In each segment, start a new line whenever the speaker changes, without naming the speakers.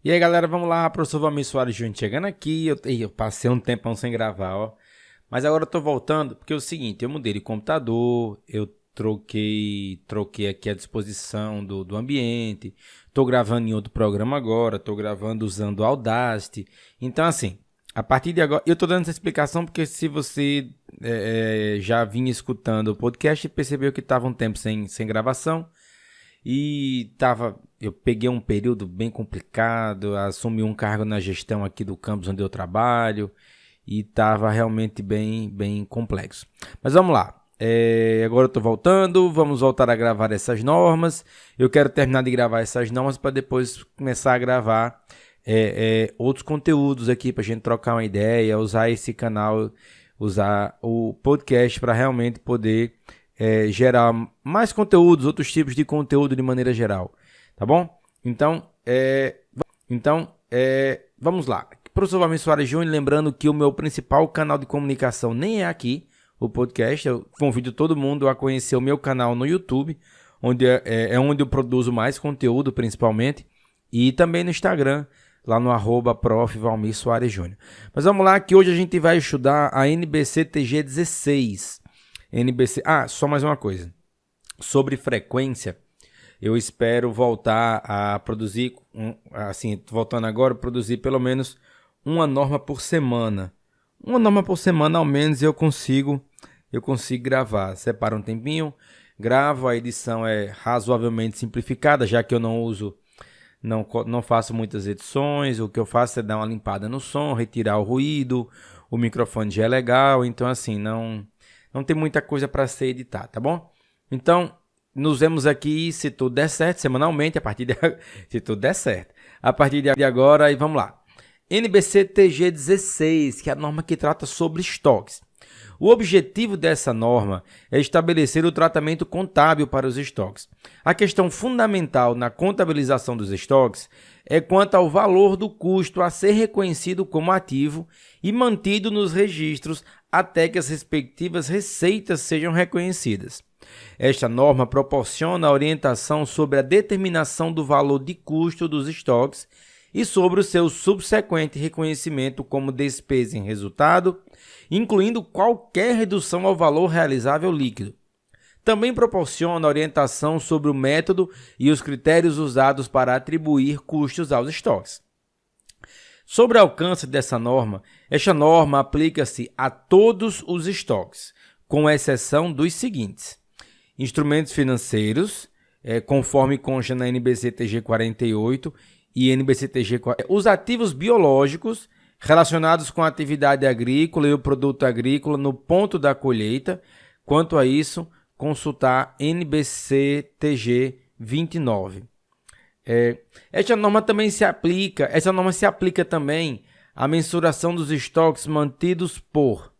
E aí, galera, vamos lá, professor Valmir Soares Júnior chegando aqui. Eu passei um tempão sem gravar, ó. Mas agora eu tô voltando, porque é o seguinte, eu mudei de computador, eu troquei aqui a disposição do ambiente, tô gravando em outro programa agora, tô gravando usando o Audacity. Então, assim, a partir de agora, eu tô dando essa explicação porque se você já vinha escutando o podcast e percebeu que tava um tempo sem gravação, eu peguei um período bem complicado, assumi um cargo na gestão aqui do campus onde eu trabalho e estava realmente bem complexo. Mas vamos lá. Agora eu estou voltando, vamos voltar a gravar essas normas. Eu quero terminar de gravar essas normas para depois começar a gravar outros conteúdos aqui para a gente trocar uma ideia, usar esse canal, usar o podcast para realmente poder gerar mais conteúdos, outros tipos de conteúdo de maneira geral, tá bom? Então, vamos lá. Professor Valmir Soares Júnior, lembrando que o meu principal canal de comunicação nem é aqui, o podcast. Eu convido todo mundo a conhecer o meu canal no YouTube, onde onde eu produzo mais conteúdo, principalmente, e também no Instagram, lá no @prof. Valmir Soares Júnior. Mas vamos lá, que hoje a gente vai estudar a NBC-TG 16. Só mais uma coisa. Sobre frequência, eu espero voltar a produzir, voltando agora, produzir pelo menos uma norma por semana. Uma norma por semana, ao menos, eu consigo gravar. Separo um tempinho, gravo, a edição é razoavelmente simplificada, já que eu não faço muitas edições. O que eu faço é dar uma limpada no som, retirar o ruído, o microfone já é legal, então assim, não tem muita coisa para ser editada, tá bom? Então, nos vemos aqui, se tudo der certo, semanalmente, se tudo der certo. A partir de agora, e vamos lá. NBC-TG 16, que é a norma que trata sobre estoques. O objetivo dessa norma é estabelecer o tratamento contábil para os estoques. A questão fundamental na contabilização dos estoques é quanto ao valor do custo a ser reconhecido como ativo e mantido nos registros até que as respectivas receitas sejam reconhecidas. Esta norma proporciona orientação sobre a determinação do valor de custo dos estoques e sobre o seu subsequente reconhecimento como despesa em resultado, incluindo qualquer redução ao valor realizável líquido. Também proporciona orientação sobre o método e os critérios usados para atribuir custos aos estoques. Sobre o alcance dessa norma, esta norma aplica-se a todos os estoques, com exceção dos seguintes: instrumentos financeiros, conforme consta na NBC-TG 48 e NBC-TG 40. Os ativos biológicos relacionados com a atividade agrícola e o produto agrícola no ponto da colheita. Quanto a isso, consultar NBC-TG 29. Essa norma se aplica também à mensuração dos estoques mantidos por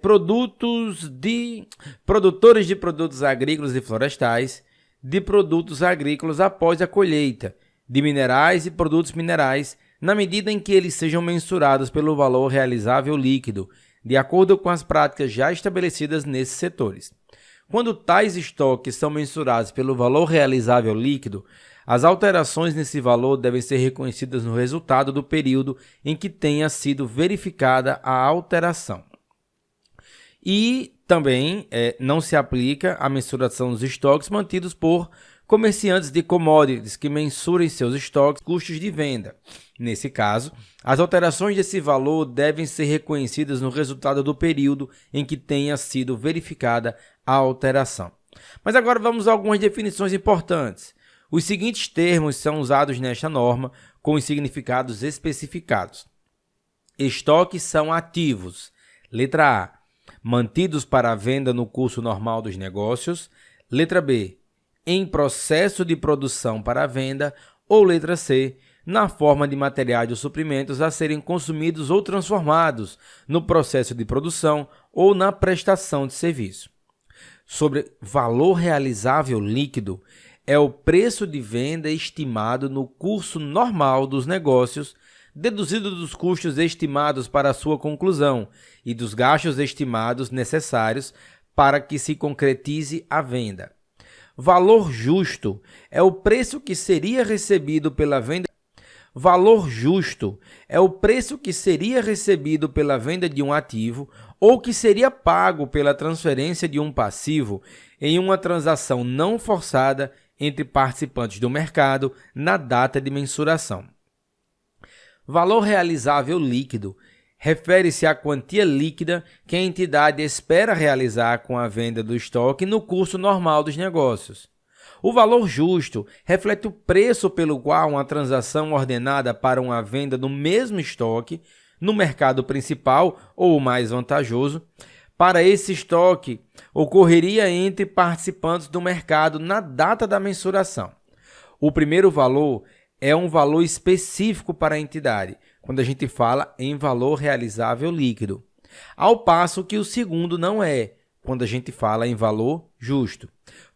produtores de produtos agrícolas e florestais, de produtos agrícolas após a colheita, de minerais e produtos minerais, na medida em que eles sejam mensurados pelo valor realizável líquido, de acordo com as práticas já estabelecidas nesses setores. Quando tais estoques são mensurados pelo valor realizável líquido, as alterações nesse valor devem ser reconhecidas no resultado do período em que tenha sido verificada a alteração. E também não se aplica a mensuração dos estoques mantidos por comerciantes de commodities que mensurem seus estoques custos de venda. Nesse caso, as alterações desse valor devem ser reconhecidas no resultado do período em que tenha sido verificada a alteração. Mas agora vamos a algumas definições importantes. Os seguintes termos são usados nesta norma com os significados especificados. Estoques são ativos. Letra A. Mantidos para a venda no curso normal dos negócios. Letra B. Em processo de produção para a venda. Ou letra C. Na forma de materiais ou suprimentos a serem consumidos ou transformados no processo de produção ou na prestação de serviço. Sobre valor realizável líquido, é o preço de venda estimado no curso normal dos negócios, deduzido dos custos estimados para a sua conclusão e dos gastos estimados necessários para que se concretize a venda. Valor justo é o preço que seria recebido pela venda. Valor justo é o preço que seria recebido pela venda de um ativo ou que seria pago pela transferência de um passivo em uma transação não forçada entre participantes do mercado na data de mensuração. Valor realizável líquido refere-se à quantia líquida que a entidade espera realizar com a venda do estoque no curso normal dos negócios. O valor justo reflete o preço pelo qual uma transação ordenada para uma venda do mesmo estoque no mercado principal ou mais vantajoso para esse estoque ocorreria entre participantes do mercado na data da mensuração. O primeiro valor é um valor específico para a entidade, quando a gente fala em valor realizável líquido, ao passo que o segundo não é, quando a gente fala em valor justo.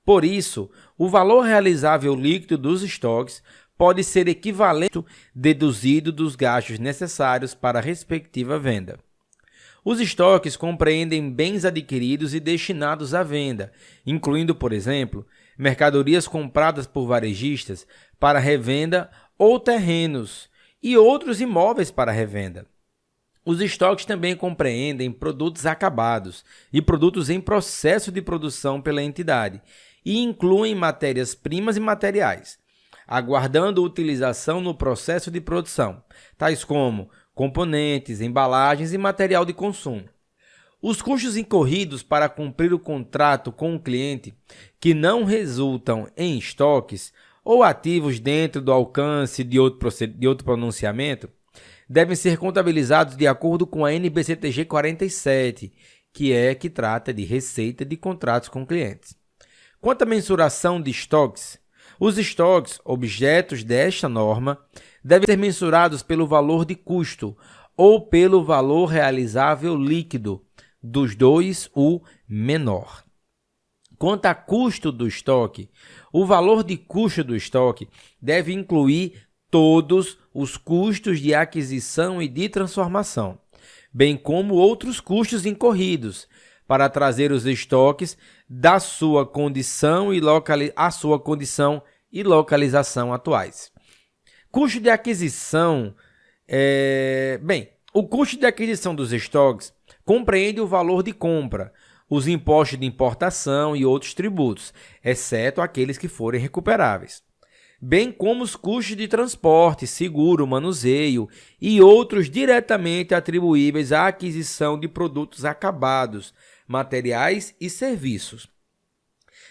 Por isso, o valor realizável líquido dos estoques pode ser equivalente deduzido dos gastos necessários para a respectiva venda. Os estoques compreendem bens adquiridos e destinados à venda, incluindo, por exemplo, mercadorias compradas por varejistas para revenda ou terrenos e outros imóveis para revenda. Os estoques também compreendem produtos acabados e produtos em processo de produção pela entidade e incluem matérias-primas e materiais, aguardando utilização no processo de produção, tais como componentes, embalagens e material de consumo. Os custos incorridos para cumprir o contrato com o cliente, que não resultam em estoques ou ativos dentro do alcance de outro pronunciamento, devem ser contabilizados de acordo com a NBCTG 47, que trata de receita de contratos com clientes. Quanto à mensuração de estoques, os estoques, objetos desta norma, devem ser mensurados pelo valor de custo ou pelo valor realizável líquido, dos dois o menor. Quanto a custo do estoque, o valor de custo do estoque deve incluir todos os custos de aquisição e de transformação, bem como outros custos incorridos para trazer os estoques da sua condição e localização atuais. Custo de aquisição. O custo de aquisição dos estoques compreende o valor de compra, os impostos de importação e outros tributos, exceto aqueles que forem recuperáveis, bem como os custos de transporte, seguro, manuseio e outros diretamente atribuíveis à aquisição de produtos acabados, materiais e serviços.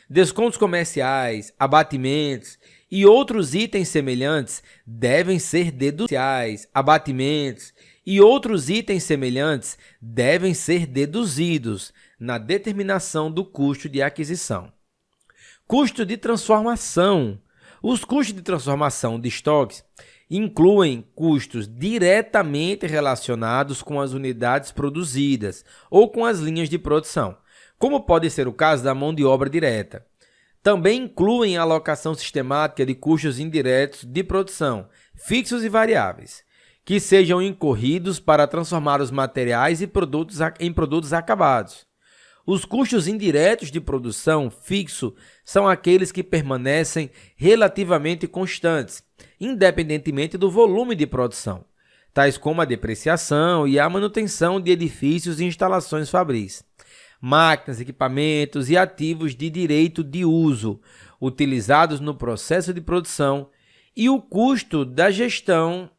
Descontos comerciais, abatimentos e outros itens semelhantes devem ser deduzidos. Abatimentos e outros itens semelhantes devem ser deduzidos na determinação do custo de aquisição. Custo de transformação. Os custos de transformação de estoques incluem custos diretamente relacionados com as unidades produzidas ou com as linhas de produção, como pode ser o caso da mão de obra direta. Também incluem a alocação sistemática de custos indiretos de produção, fixos e variáveis, que sejam incorridos para transformar os materiais e produtos em produtos acabados. Os custos indiretos de produção fixo são aqueles que permanecem relativamente constantes, independentemente do volume de produção, tais como a depreciação e a manutenção de edifícios e instalações fabris, máquinas, equipamentos e ativos de direito de uso utilizados no processo de produção e o custo da gestão.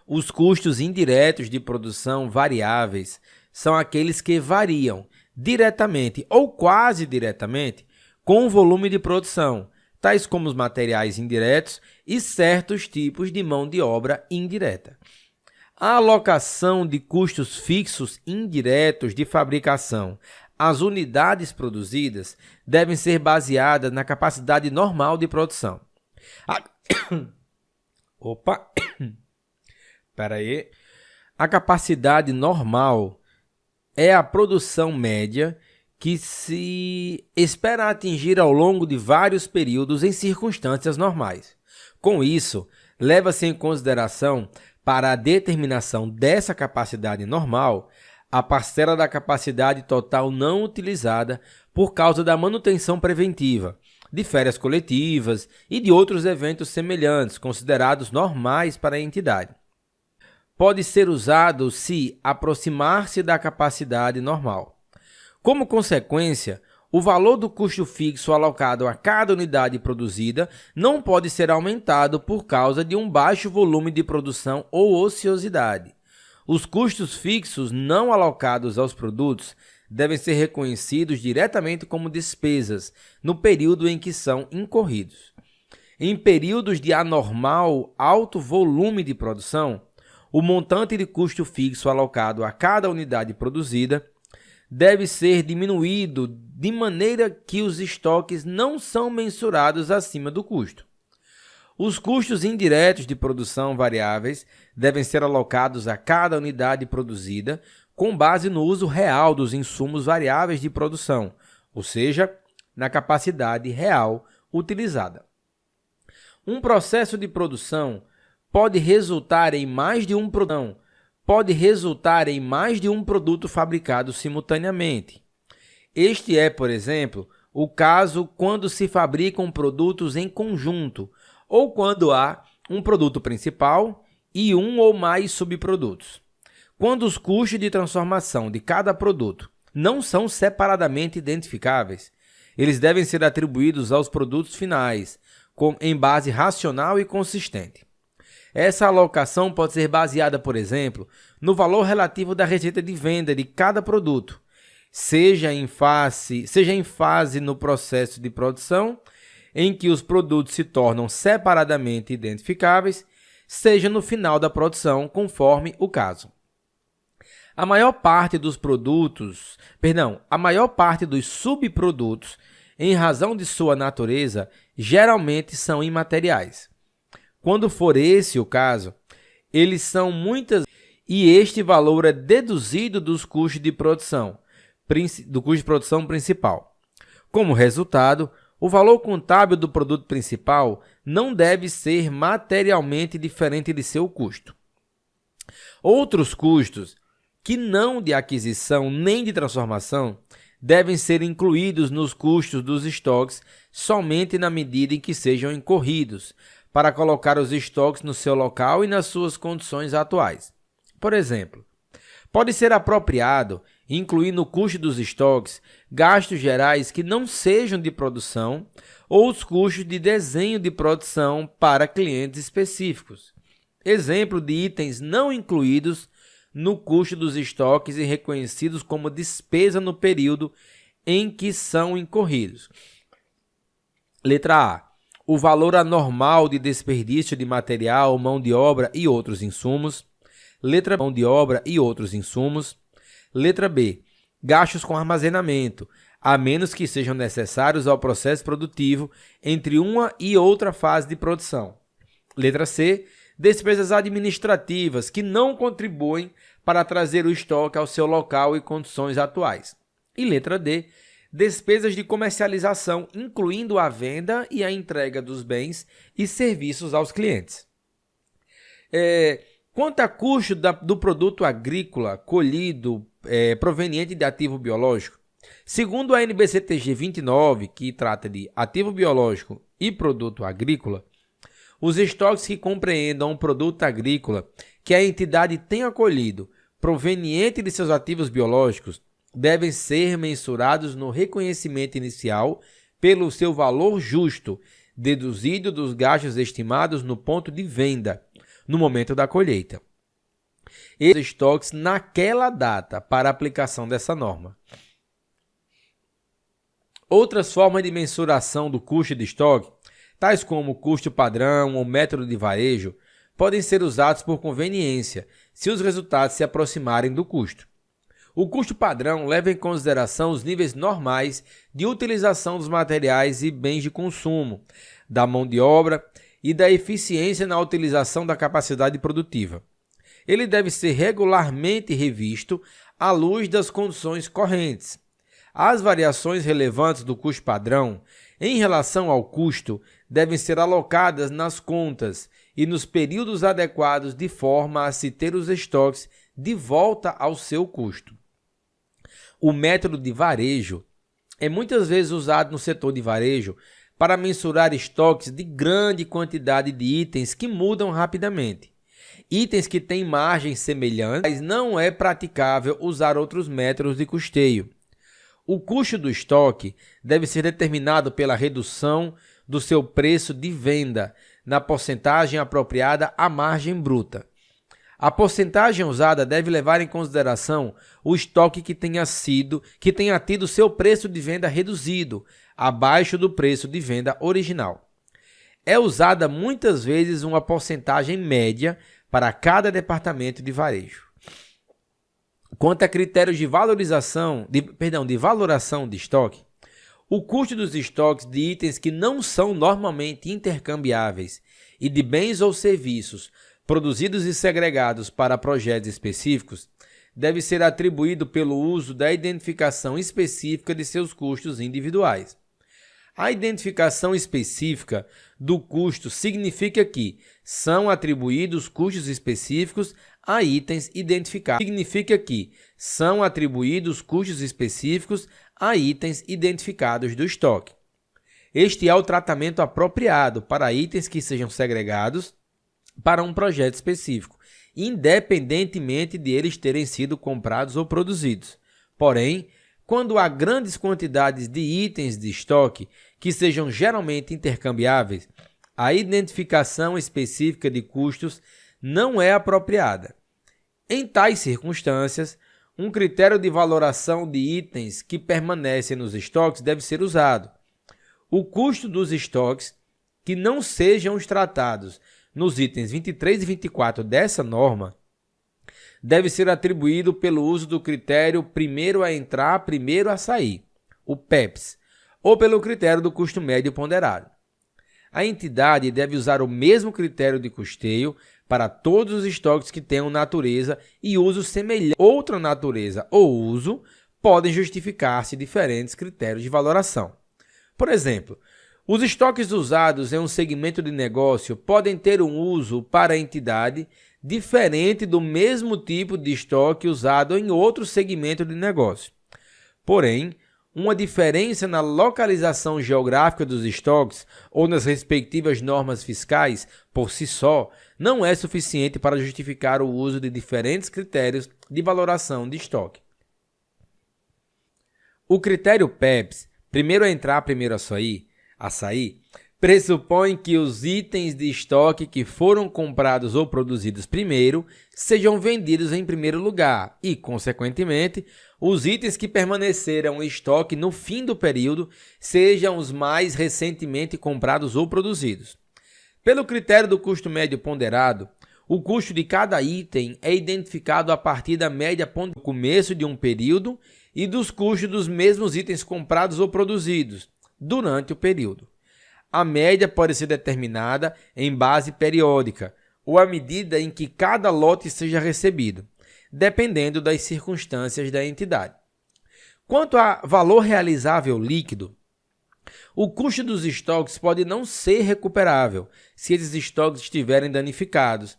Os custos indiretos de produção variáveis são aqueles que variam diretamente ou quase diretamente com o volume de produção, tais como os materiais indiretos e certos tipos de mão de obra indireta. A alocação de custos fixos indiretos de fabricação às unidades produzidas devem ser baseadas na capacidade normal de produção. A capacidade normal é a produção média que se espera atingir ao longo de vários períodos em circunstâncias normais. Com isso, leva-se em consideração, para a determinação dessa capacidade normal, a parcela da capacidade total não utilizada por causa da manutenção preventiva, de férias coletivas e de outros eventos semelhantes, considerados normais para a entidade. Pode ser usado se aproximar-se da capacidade normal. Como consequência, o valor do custo fixo alocado a cada unidade produzida não pode ser aumentado por causa de um baixo volume de produção ou ociosidade. Os custos fixos não alocados aos produtos devem ser reconhecidos diretamente como despesas no período em que são incorridos. Em períodos de anormal alto volume de produção, o montante de custo fixo alocado a cada unidade produzida deve ser diminuído de maneira que os estoques não são mensurados acima do custo. Os custos indiretos de produção variáveis devem ser alocados a cada unidade produzida com base no uso real dos insumos variáveis de produção, ou seja, na capacidade real utilizada. Um processo de produção pode resultar em mais de um produto fabricado simultaneamente. Este é, por exemplo, o caso quando se fabricam produtos em conjunto ou quando há um produto principal e um ou mais subprodutos. Quando os custos de transformação de cada produto não são separadamente identificáveis, eles devem ser atribuídos aos produtos finais, em base racional e consistente. Essa alocação pode ser baseada, por exemplo, no valor relativo da receita de venda de cada produto, seja em fase no processo de produção, em que os produtos se tornam separadamente identificáveis, seja no final da produção, conforme o caso. A maior parte dos subprodutos, em razão de sua natureza, geralmente são imateriais. Quando for esse o caso, eles são e este valor é deduzido dos custos de produção, do custo de produção principal. Como resultado, o valor contábil do produto principal não deve ser materialmente diferente de seu custo. Outros custos, que não de aquisição nem de transformação, devem ser incluídos nos custos dos estoques somente na medida em que sejam incorridos, para colocar os estoques no seu local e nas suas condições atuais. Por exemplo, pode ser apropriado incluir no custo dos estoques gastos gerais que não sejam de produção ou os custos de desenho de produção para clientes específicos. Exemplo de itens não incluídos no custo dos estoques e reconhecidos como despesa no período em que são incorridos. Letra A. O valor anormal de desperdício de material, mão de obra e outros insumos. Letra B. Mão de obra e outros insumos. Letra B. Gastos com armazenamento, a menos que sejam necessários ao processo produtivo entre uma e outra fase de produção. Letra C. Despesas administrativas que não contribuem para trazer o estoque ao seu local e condições atuais. E letra D. Despesas de comercialização, incluindo a venda e a entrega dos bens e serviços aos clientes. Quanto a custo do produto agrícola colhido proveniente de ativo biológico, segundo a NBCTG 29, que trata de ativo biológico e produto agrícola, os estoques que compreendam um produto agrícola que a entidade tenha colhido proveniente de seus ativos biológicos devem ser mensurados no reconhecimento inicial pelo seu valor justo, deduzido dos gastos estimados no ponto de venda, no momento da colheita. Esses estoques naquela data para aplicação dessa norma. Outras formas de mensuração do custo de estoque, tais como custo padrão ou método de varejo, podem ser usados por conveniência, se os resultados se aproximarem do custo. O custo padrão leva em consideração os níveis normais de utilização dos materiais e bens de consumo, da mão de obra e da eficiência na utilização da capacidade produtiva. Ele deve ser regularmente revisto à luz das condições correntes. As variações relevantes do custo padrão em relação ao custo devem ser alocadas nas contas e nos períodos adequados de forma a se ter os estoques de volta ao seu custo. O método de varejo é muitas vezes usado no setor de varejo para mensurar estoques de grande quantidade de itens que mudam rapidamente. Itens que têm margens semelhantes, mas não é praticável usar outros métodos de custeio. O custo do estoque deve ser determinado pela redução do seu preço de venda na porcentagem apropriada à margem bruta. A porcentagem usada deve levar em consideração o estoque que tenha tido seu preço de venda reduzido, abaixo do preço de venda original. É usada muitas vezes uma porcentagem média para cada departamento de varejo. Quanto a critérios de valoração de estoque, o custo dos estoques de itens que não são normalmente intercambiáveis e de bens ou serviços produzidos e segregados para projetos específicos deve ser atribuído pelo uso da identificação específica de seus custos individuais. A identificação específica do custo significa que são atribuídos custos específicos a itens identificados. Do estoque. Este é o tratamento apropriado para itens que sejam segregados para um projeto específico, independentemente de eles terem sido comprados ou produzidos. Porém, quando há grandes quantidades de itens de estoque que sejam geralmente intercambiáveis, a identificação específica de custos não é apropriada. Em tais circunstâncias, um critério de valoração de itens que permanecem nos estoques deve ser usado. O custo dos estoques que não sejam os tratados nos itens 23 e 24 dessa norma deve ser atribuído pelo uso do critério primeiro a entrar, primeiro a sair, o PEPS, ou pelo critério do custo médio ponderado. A entidade deve usar o mesmo critério de custeio para todos os estoques que tenham natureza e uso semelhante. Outra natureza ou uso podem justificar-se diferentes critérios de valoração. Por exemplo, os estoques usados em um segmento de negócio podem ter um uso para a entidade diferente do mesmo tipo de estoque usado em outro segmento de negócio. Porém, uma diferença na localização geográfica dos estoques ou nas respectivas normas fiscais, por si só, não é suficiente para justificar o uso de diferentes critérios de valoração de estoque. O critério PEPS, primeiro a entrar, primeiro a sair, pressupõe que os itens de estoque que foram comprados ou produzidos primeiro sejam vendidos em primeiro lugar e, consequentemente, os itens que permaneceram em estoque no fim do período sejam os mais recentemente comprados ou produzidos. Pelo critério do custo médio ponderado, o custo de cada item é identificado a partir da média ponderada no começo de um período e dos custos dos mesmos itens comprados ou produzidos durante o período. A média pode ser determinada em base periódica ou à medida em que cada lote seja recebido, dependendo das circunstâncias da entidade. Quanto a valor realizável líquido, o custo dos estoques pode não ser recuperável se esses estoques estiverem danificados,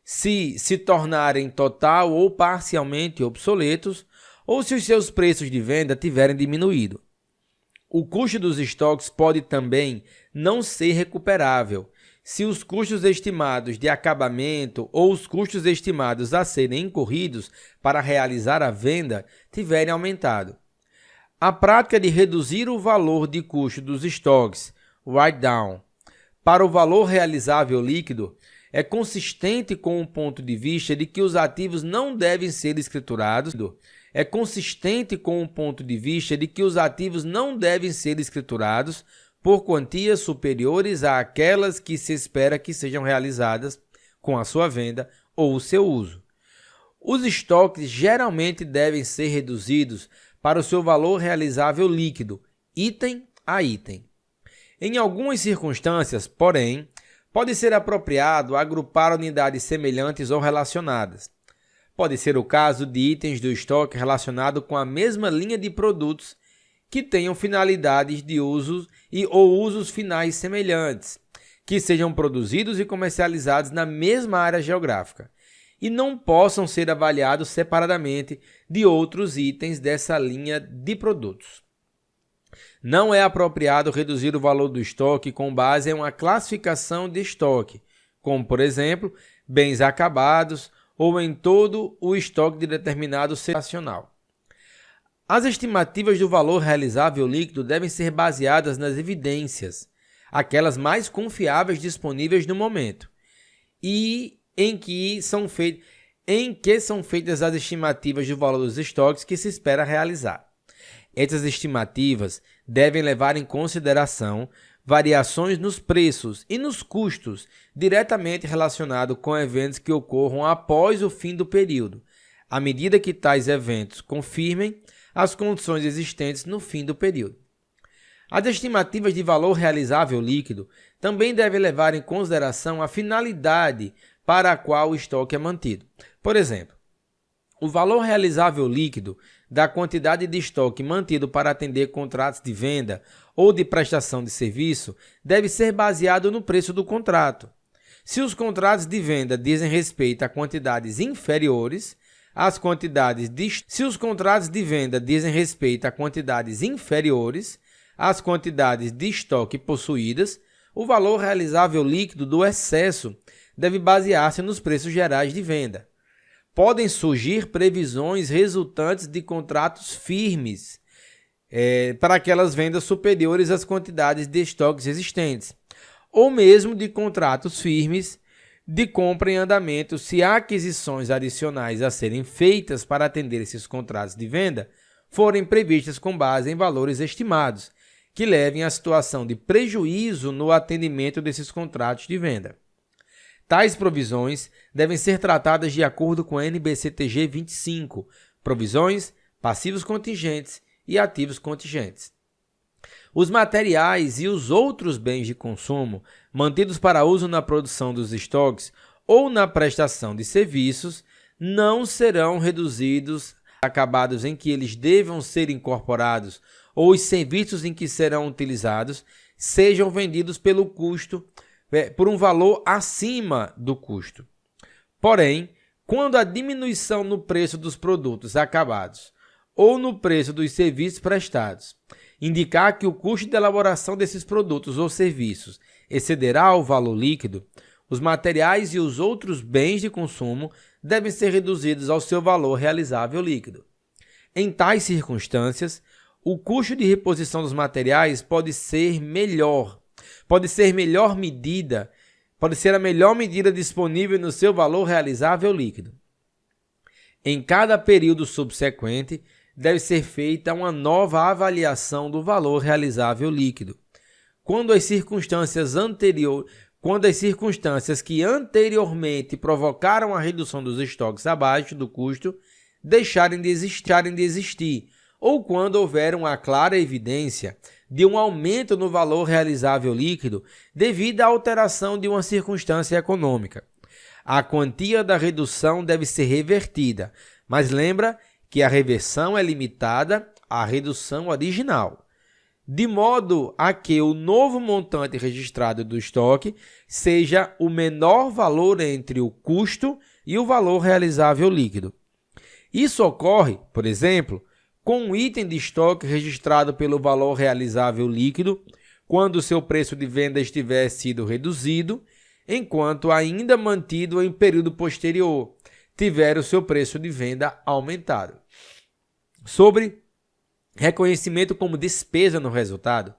se tornarem total ou parcialmente obsoletos ou se os seus preços de venda tiverem diminuído. O custo dos estoques pode também não ser recuperável se os custos estimados de acabamento ou os custos estimados a serem incorridos para realizar a venda tiverem aumentado. A prática de reduzir o valor de custo dos estoques, write-down, para o valor realizável líquido é consistente com o ponto de vista de que os ativos não devem ser escriturados. Por quantias superiores àquelas que se espera que sejam realizadas com a sua venda ou o seu uso. Os estoques geralmente devem ser reduzidos para o seu valor realizável líquido, item a item. Em algumas circunstâncias, porém, pode ser apropriado agrupar unidades semelhantes ou relacionadas. Pode ser o caso de itens do estoque relacionado com a mesma linha de produtos que tenham finalidades de uso ou usos finais semelhantes, que sejam produzidos e comercializados na mesma área geográfica e não possam ser avaliados separadamente de outros itens dessa linha de produtos. Não é apropriado reduzir o valor do estoque com base em uma classificação de estoque, como, por exemplo, bens acabados ou em todo o estoque de determinado setor nacional. As estimativas do valor realizável líquido devem ser baseadas nas evidências, aquelas mais confiáveis disponíveis no momento, e em que são feitas as estimativas do valor dos estoques que se espera realizar. Essas estimativas devem levar em consideração variações nos preços e nos custos diretamente relacionados com eventos que ocorram após o fim do período, à medida que tais eventos confirmem as condições existentes no fim do período. As estimativas de valor realizável líquido também devem levar em consideração a finalidade para a qual o estoque é mantido. Por exemplo, o valor realizável líquido da quantidade de estoque mantido para atender contratos de venda ou de prestação de serviço deve ser baseado no preço do contrato. Se os contratos de venda dizem respeito a quantidades inferiores, as quantidades de estoque possuídas, o valor realizável líquido do excesso deve basear-se nos preços gerais de venda. Podem surgir previsões resultantes de contratos firmes para aquelas vendas superiores às quantidades de estoques existentes, ou mesmo de contratos firmes de compra em andamento se há aquisições adicionais a serem feitas para atender esses contratos de venda forem previstas com base em valores estimados, que levem à situação de prejuízo no atendimento desses contratos de venda. Tais provisões devem ser tratadas de acordo com a NBCTG 25, provisões, passivos contingentes e ativos contingentes. Os materiais e os outros bens de consumo mantidos para uso na produção dos estoques ou na prestação de serviços não serão reduzidos acabados em que eles devam ser incorporados ou os serviços em que serão utilizados sejam vendidos pelo custo por um valor acima do custo. Porém, quando a diminuição no preço dos produtos acabados ou no preço dos serviços prestados indicar que o custo de elaboração desses produtos ou serviços excederá o valor líquido, os materiais e os outros bens de consumo devem ser reduzidos ao seu valor realizável líquido. Em tais circunstâncias, o custo de reposição dos materiais pode ser a melhor medida disponível no seu valor realizável líquido. Em cada período subsequente, deve ser feita uma nova avaliação do valor realizável líquido. Quando as circunstâncias que anteriormente provocaram a redução dos estoques abaixo do custo deixarem de existir, ou quando houver uma clara evidência de um aumento no valor realizável líquido devido à alteração de uma circunstância econômica. A quantia da redução deve ser revertida, mas lembra que a reversão é limitada à redução original, de modo a que o novo montante registrado do estoque seja o menor valor entre o custo e o valor realizável líquido. Isso ocorre, por exemplo, com um item de estoque registrado pelo valor realizável líquido, quando o seu preço de venda estiver sido reduzido, enquanto ainda mantido em período posterior, tiver o seu preço de venda aumentado. Sobre reconhecimento como despesa no resultado.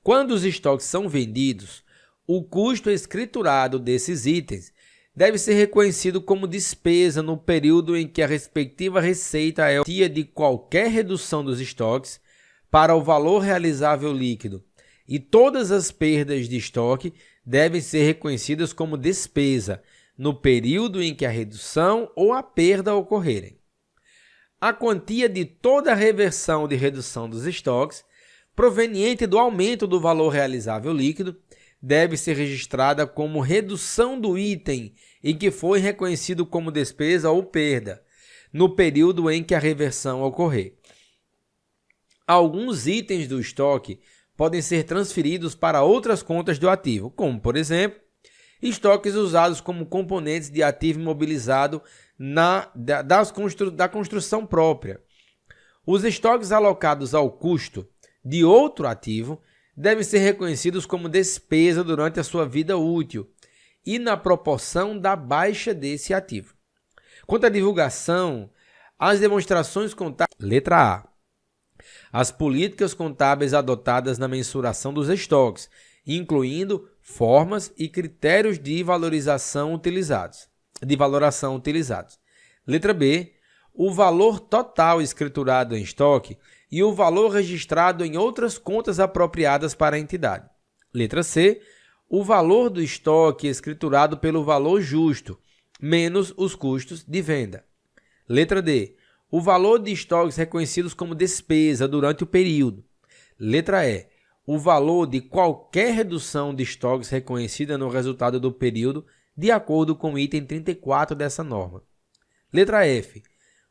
Quando os estoques são vendidos, o custo escriturado desses itens deve ser reconhecido como despesa no período em que a respectiva receita é tia de qualquer redução dos estoques para o valor realizável líquido, e todas as perdas de estoque devem ser reconhecidas como despesa no período em que a redução ou a perda ocorrerem. A quantia de toda a reversão de redução dos estoques proveniente do aumento do valor realizável líquido deve ser registrada como redução do item em que foi reconhecido como despesa ou perda, no período em que a reversão ocorrer. Alguns itens do estoque podem ser transferidos para outras contas do ativo, como, por exemplo, estoques usados como componentes de ativo imobilizado da construção própria. Os estoques alocados ao custo de outro ativo devem ser reconhecidos como despesa durante a sua vida útil e na proporção da baixa desse ativo. Quanto à divulgação, as demonstrações contábeis. Letra A. As políticas contábeis adotadas na mensuração dos estoques, incluindo formas e critérios de valoração utilizados. Letra B. O valor total escriturado em estoque e o valor registrado em outras contas apropriadas para a entidade. Letra C. O valor do estoque escriturado pelo valor justo, menos os custos de venda. Letra D. O valor de estoques reconhecidos como despesa durante o período. Letra E. O valor de qualquer redução de estoques reconhecida no resultado do período, de acordo com o item 34 dessa norma. Letra F.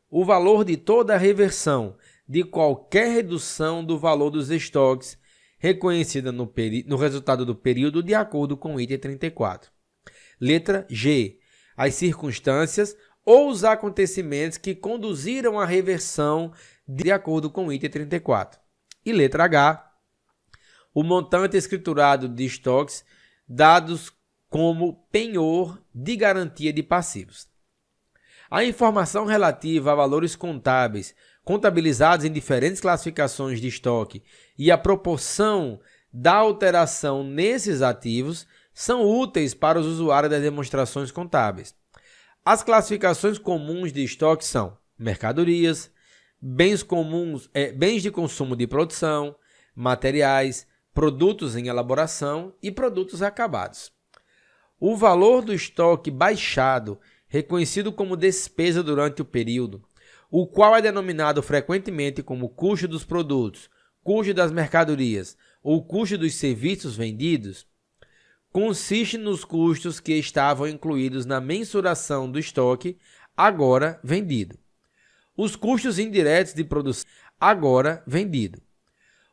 O valor de toda a reversão de qualquer redução do valor dos estoques reconhecida no resultado do período, de acordo com o item 34. Letra G. As circunstâncias ou os acontecimentos que conduziram à reversão, de acordo com o item 34. E letra H. O montante escriturado de estoques dados como penhor de garantia de passivos. A informação relativa a valores contábeis contabilizados em diferentes classificações de estoque e a proporção da alteração nesses ativos são úteis para os usuários das demonstrações contábeis. As classificações comuns de estoque são mercadorias, bens de consumo de produção, materiais, produtos em elaboração e produtos acabados. O valor do estoque baixado, reconhecido como despesa durante o período, o qual é denominado frequentemente como custo dos produtos, custo das mercadorias ou custo dos serviços vendidos, consiste nos custos que estavam incluídos na mensuração do estoque agora vendido. Os custos indiretos de produção agora vendido.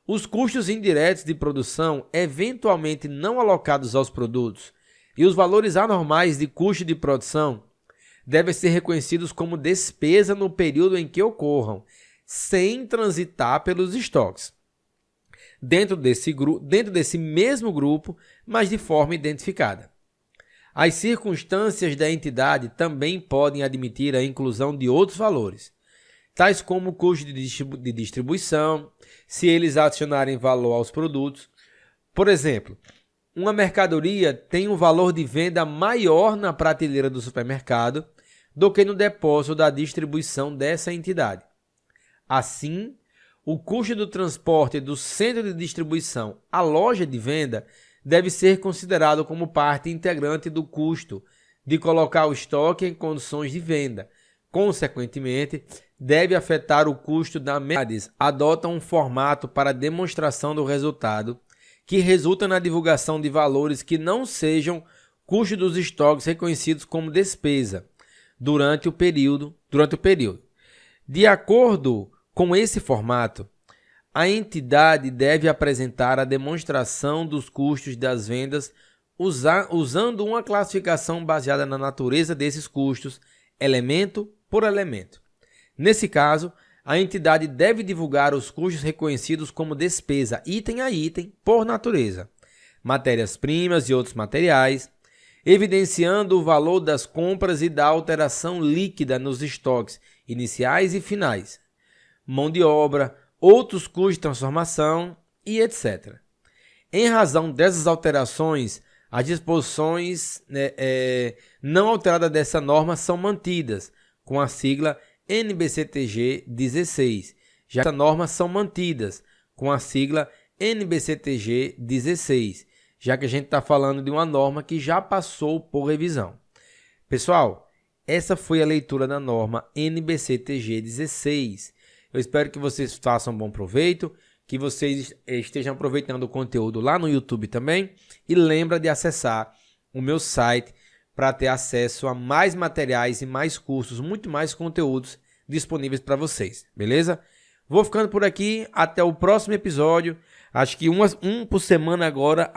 Os custos indiretos de produção eventualmente não alocados aos produtos e os valores anormais de custo de produção devem ser reconhecidos como despesa no período em que ocorram, sem transitar pelos estoques. Dentro desse mesmo grupo, mas de forma identificada. As circunstâncias da entidade também podem admitir a inclusão de outros valores, tais como o custo de distribuição, se eles adicionarem valor aos produtos. Por exemplo, uma mercadoria tem um valor de venda maior na prateleira do supermercado do que no depósito da distribuição dessa entidade. Assim, o custo do transporte do centro de distribuição à loja de venda deve ser considerado como parte integrante do custo de colocar o estoque em condições de venda. Consequentemente, deve afetar o custo da mercadoria. Adota um formato para demonstração do resultado que resulta na divulgação de valores que não sejam custo dos estoques reconhecidos como despesa durante o período. De acordo com esse formato, a entidade deve apresentar a demonstração dos custos das vendas usando uma classificação baseada na natureza desses custos, elemento por elemento. Nesse caso, a entidade deve divulgar os custos reconhecidos como despesa, item a item, por natureza, matérias-primas e outros materiais, evidenciando o valor das compras e da alteração líquida nos estoques iniciais e finais, mão de obra, outros custos de transformação e etc. Em razão dessas alterações, as disposições não alteradas dessa norma são mantidas, com a sigla NBCTG 16. Já essas normas são mantidas, com a sigla NBCTG 16, já que a gente está falando de uma norma que já passou por revisão. Pessoal, essa foi a leitura da norma NBCTG 16. Eu espero que vocês façam bom proveito, que vocês estejam aproveitando o conteúdo lá no YouTube também. E lembra de acessar o meu site para ter acesso a mais materiais e mais cursos, muito mais conteúdos disponíveis para vocês, beleza? Vou ficando por aqui, até o próximo episódio. Acho que um por semana agora.